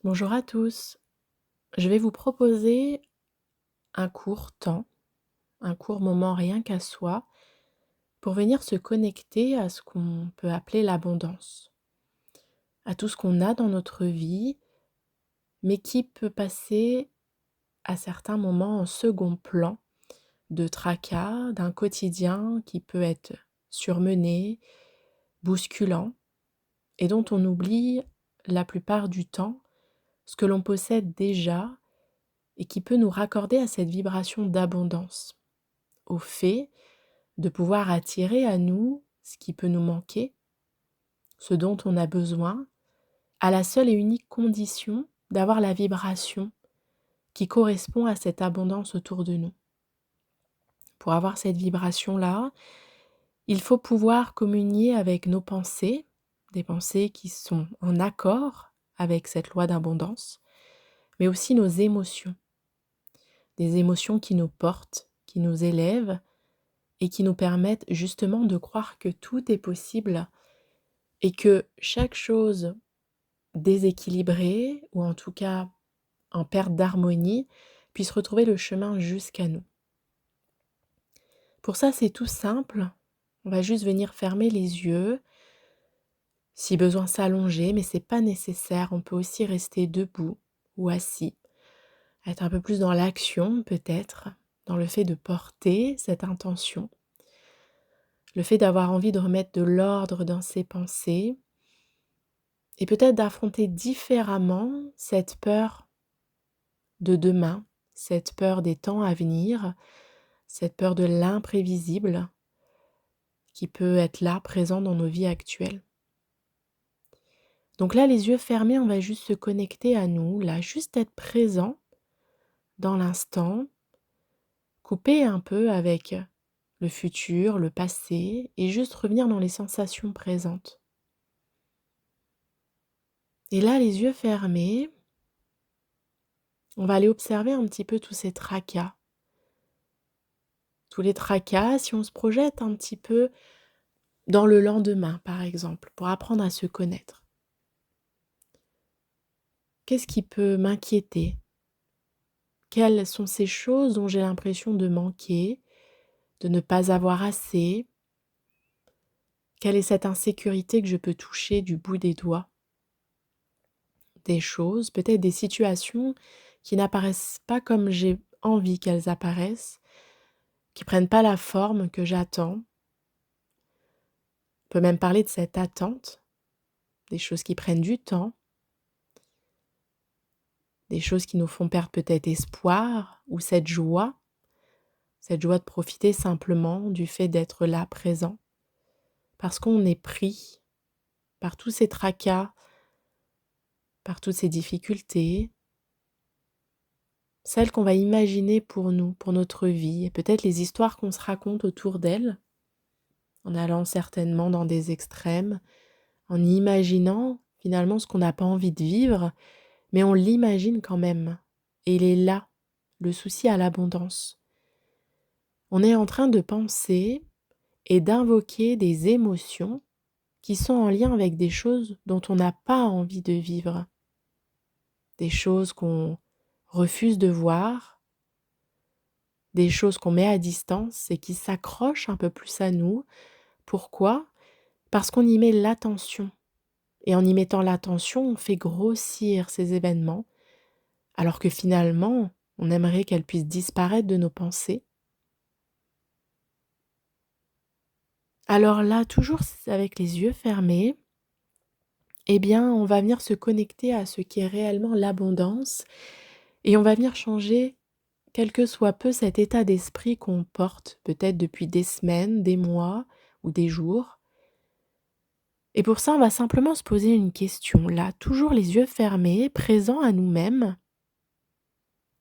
Bonjour à tous. Je vais vous proposer un court temps, un court moment rien qu'à soi, pour venir se connecter à ce qu'on peut appeler l'abondance, à tout ce qu'on a dans notre vie, mais qui peut passer à certains moments en second plan de tracas, d'un quotidien qui peut être surmené, bousculant, et dont on oublie la plupart du temps ce que l'on possède déjà et qui peut nous raccorder à cette vibration d'abondance, au fait de pouvoir attirer à nous ce qui peut nous manquer, ce dont on a besoin, à la seule et unique condition d'avoir la vibration qui correspond à cette abondance autour de nous. Pour avoir cette vibration-là, il faut pouvoir communier avec nos pensées, des pensées qui sont en accord avec cette loi d'abondance, mais aussi nos émotions, des émotions qui nous portent, qui nous élèvent, et qui nous permettent justement de croire que tout est possible et que chaque chose déséquilibrée, ou en tout cas en perte d'harmonie, puisse retrouver le chemin jusqu'à nous. Pour ça, c'est tout simple. On va juste venir fermer les yeux, si besoin s'allonger, mais c'est pas nécessaire. On peut aussi rester debout ou assis, être un peu plus dans l'action peut-être, dans le fait de porter cette intention. Le fait d'avoir envie de remettre de l'ordre dans ses pensées et peut-être d'affronter différemment cette peur de demain, cette peur des temps à venir, cette peur de l'imprévisible qui peut être là, présent dans nos vies actuelles. Donc là, les yeux fermés, on va juste se connecter à nous, là, juste être présent dans l'instant, couper un peu avec le futur, le passé, et juste revenir dans les sensations présentes. Et là, les yeux fermés, on va aller observer un petit peu tous ces tracas. Tous les tracas, si on se projette un petit peu dans le lendemain, par exemple, pour apprendre à se connaître. Qu'est-ce qui peut m'inquiéter? Quelles sont ces choses dont j'ai l'impression de manquer, de ne pas avoir assez? Quelle est cette insécurité que je peux toucher du bout des doigts? Des choses, peut-être des situations qui n'apparaissent pas comme j'ai envie qu'elles apparaissent, qui prennent pas la forme que j'attends. On peut même parler de cette attente, des choses qui prennent du temps, des choses qui nous font perdre peut-être espoir ou cette joie de profiter simplement du fait d'être là, présent, parce qu'on est pris par tous ces tracas, par toutes ces difficultés, celles qu'on va imaginer pour nous, pour notre vie, et peut-être les histoires qu'on se raconte autour d'elles, en allant certainement dans des extrêmes, en imaginant finalement ce qu'on n'a pas envie de vivre, mais on l'imagine quand même. Et il est là, le souci à l'abondance. On est en train de penser et d'invoquer des émotions qui sont en lien avec des choses dont on n'a pas envie de vivre, des choses qu'on refuse de voir, des choses qu'on met à distance et qui s'accrochent un peu plus à nous. Pourquoi? Parce qu'on y met l'attention. Et en y mettant l'attention, on fait grossir ces événements, alors que finalement, on aimerait qu'elles puissent disparaître de nos pensées. Alors là, toujours avec les yeux fermés, eh bien, on va venir se connecter à ce qui est réellement l'abondance et on va venir changer, quel que soit peu cet état d'esprit qu'on porte, peut-être depuis des semaines, des mois ou des jours. Et pour ça, on va simplement se poser une question, là, toujours les yeux fermés, présents à nous-mêmes,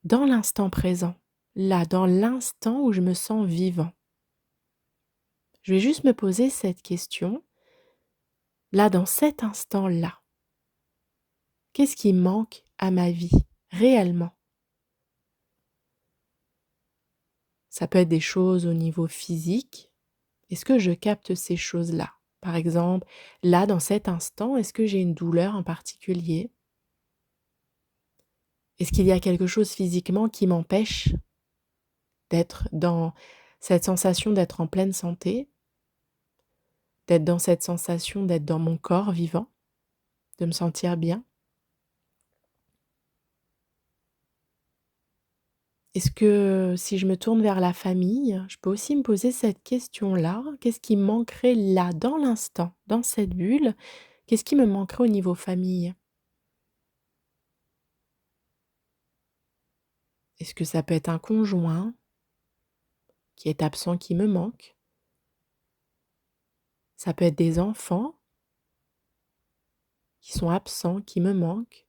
dans l'instant présent, là, dans l'instant où je me sens vivant. Je vais juste me poser cette question, là, dans cet instant-là. Qu'est-ce qui manque à ma vie, réellement? Ça peut être des choses au niveau physique. Est-ce que je capte ces choses-là? Par exemple, là, dans cet instant, est-ce que j'ai une douleur en particulier? Est-ce qu'il y a quelque chose physiquement qui m'empêche d'être dans cette sensation d'être en pleine santé, d'être dans cette sensation d'être dans mon corps vivant, de me sentir bien? Est-ce que si je me tourne vers la famille, je peux aussi me poser cette question-là? Qu'est-ce qui me manquerait là, dans l'instant, dans cette bulle? Qu'est-ce qui me manquerait au niveau famille? Est-ce que ça peut être un conjoint qui est absent, qui me manque? Ça peut être des enfants qui sont absents, qui me manquent?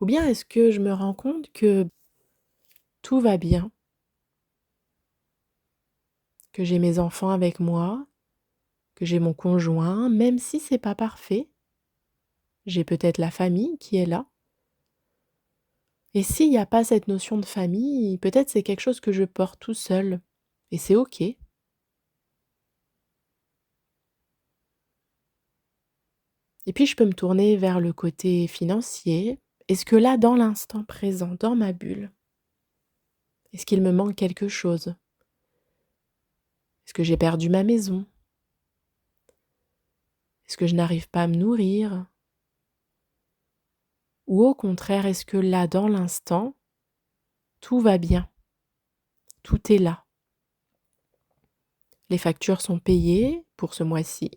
Ou bien est-ce que je me rends compte que tout va bien, que j'ai mes enfants avec moi, que j'ai mon conjoint, même si c'est pas parfait, j'ai peut-être la famille qui est là. Et s'il y a pas cette notion de famille, peut-être c'est quelque chose que je porte tout seul et c'est OK. Et puis je peux me tourner vers le côté financier. Est-ce que là, dans l'instant présent, dans ma bulle, est-ce qu'il me manque quelque chose? Est-ce que j'ai perdu ma maison? Est-ce que je n'arrive pas à me nourrir? Ou au contraire, est-ce que là, dans l'instant, tout va bien, tout est là? Les factures sont payées pour ce mois-ci,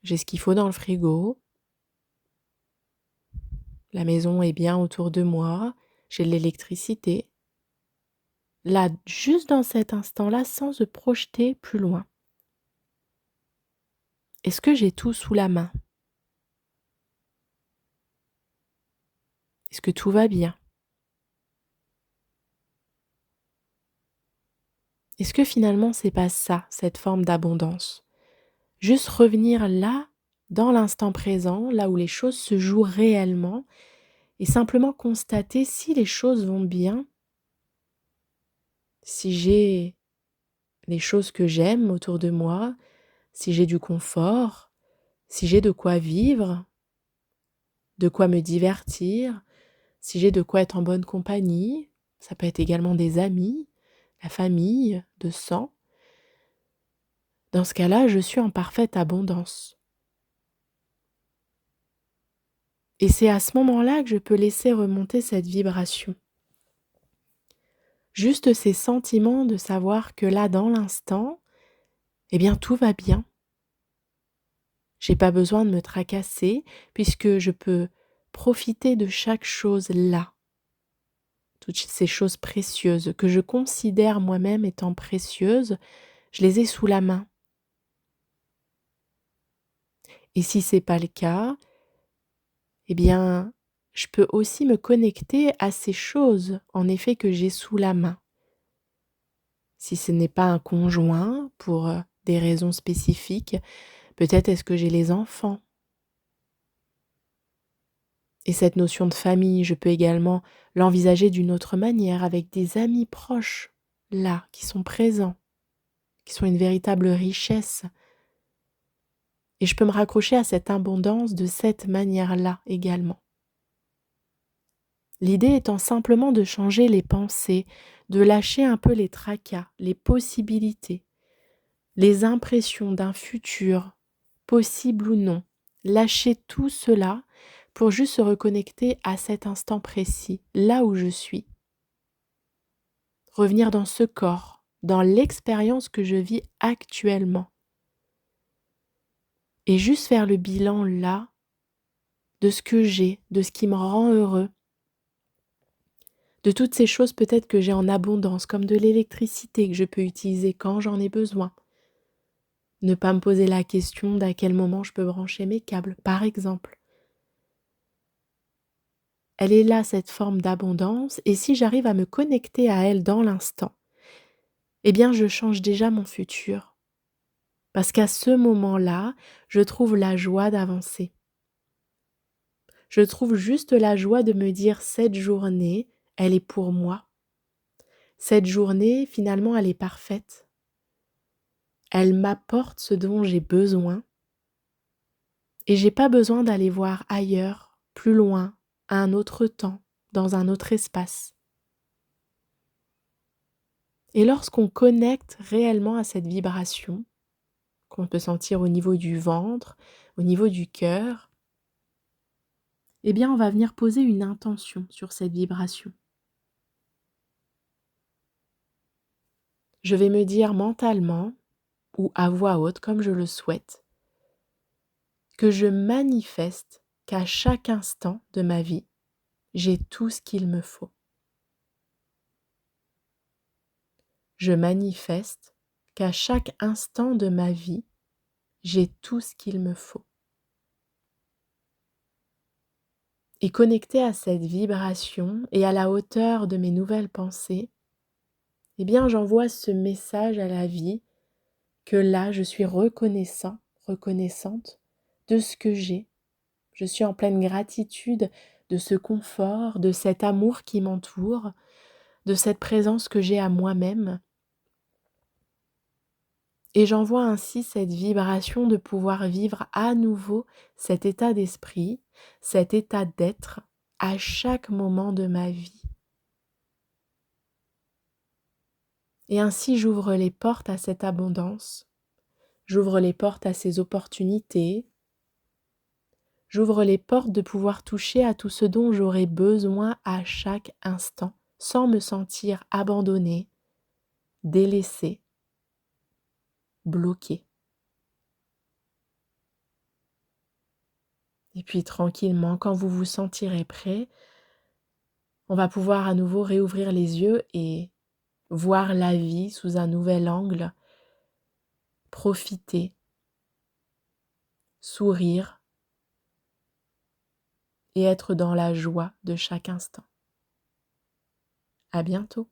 j'ai ce qu'il faut dans le frigo, la maison est bien autour de moi, j'ai de l'électricité. Là, juste dans cet instant-là, sans se projeter plus loin. Est-ce que j'ai tout sous la main? Est-ce que tout va bien? Est-ce que finalement c'est pas ça, cette forme d'abondance? Juste revenir là, dans l'instant présent, là où les choses se jouent réellement, et simplement constater si les choses vont bien, si j'ai les choses que j'aime autour de moi, si j'ai du confort, si j'ai de quoi vivre, de quoi me divertir, si j'ai de quoi être en bonne compagnie. Ça peut être également des amis, la famille, de sang. Dans ce cas-là, je suis en parfaite abondance. Et c'est à ce moment-là que je peux laisser remonter cette vibration. Juste ces sentiments de savoir que là, dans l'instant, eh bien, tout va bien. J'ai pas besoin de me tracasser puisque je peux profiter de chaque chose là. Toutes ces choses précieuses que je considère moi-même étant précieuses, je les ai sous la main. Et si c'est pas le cas, eh bien, je peux aussi me connecter à ces choses, en effet, que j'ai sous la main. Si ce n'est pas un conjoint, pour des raisons spécifiques, peut-être est-ce que j'ai les enfants. Et cette notion de famille, je peux également l'envisager d'une autre manière, avec des amis proches, là, qui sont présents, qui sont une véritable richesse. Et je peux me raccrocher à cette abondance de cette manière-là également. L'idée étant simplement de changer les pensées, de lâcher un peu les tracas, les possibilités, les impressions d'un futur, possible ou non. Lâcher tout cela pour juste se reconnecter à cet instant précis, là où je suis. Revenir dans ce corps, dans l'expérience que je vis actuellement. Et juste faire le bilan là, de ce que j'ai, de ce qui me rend heureux, de toutes ces choses peut-être que j'ai en abondance, comme de l'électricité que je peux utiliser quand j'en ai besoin. Ne pas me poser la question d'à quel moment je peux brancher mes câbles, par exemple. Elle est là, cette forme d'abondance, et si j'arrive à me connecter à elle dans l'instant, eh bien je change déjà mon futur. Parce qu'à ce moment-là, je trouve la joie d'avancer. Je trouve juste la joie de me dire cette journée, elle est pour moi. Cette journée, finalement, elle est parfaite. Elle m'apporte ce dont j'ai besoin et j'ai pas besoin d'aller voir ailleurs, plus loin, à un autre temps, dans un autre espace. Et lorsqu'on connecte réellement à cette vibration, qu'on peut sentir au niveau du ventre, au niveau du cœur, eh bien on va venir poser une intention sur cette vibration. Je vais me dire mentalement, ou à voix haute comme je le souhaite, que je manifeste qu'à chaque instant de ma vie, j'ai tout ce qu'il me faut. Je manifeste qu'à chaque instant de ma vie, j'ai tout ce qu'il me faut. Et connecté à cette vibration et à la hauteur de mes nouvelles pensées, eh bien j'envoie ce message à la vie que là je suis reconnaissante de ce que j'ai. Je suis en pleine gratitude de ce confort, de cet amour qui m'entoure, de cette présence que j'ai à moi-même. Et j'envoie ainsi cette vibration de pouvoir vivre à nouveau cet état d'esprit, cet état d'être à chaque moment de ma vie. Et ainsi j'ouvre les portes à cette abondance, j'ouvre les portes à ces opportunités, j'ouvre les portes de pouvoir toucher à tout ce dont j'aurai besoin à chaque instant, sans me sentir abandonnée, délaissée, bloquée. Et puis tranquillement, quand vous vous sentirez prêt, on va pouvoir à nouveau réouvrir les yeux et voir la vie sous un nouvel angle, profiter, sourire et être dans la joie de chaque instant. À bientôt.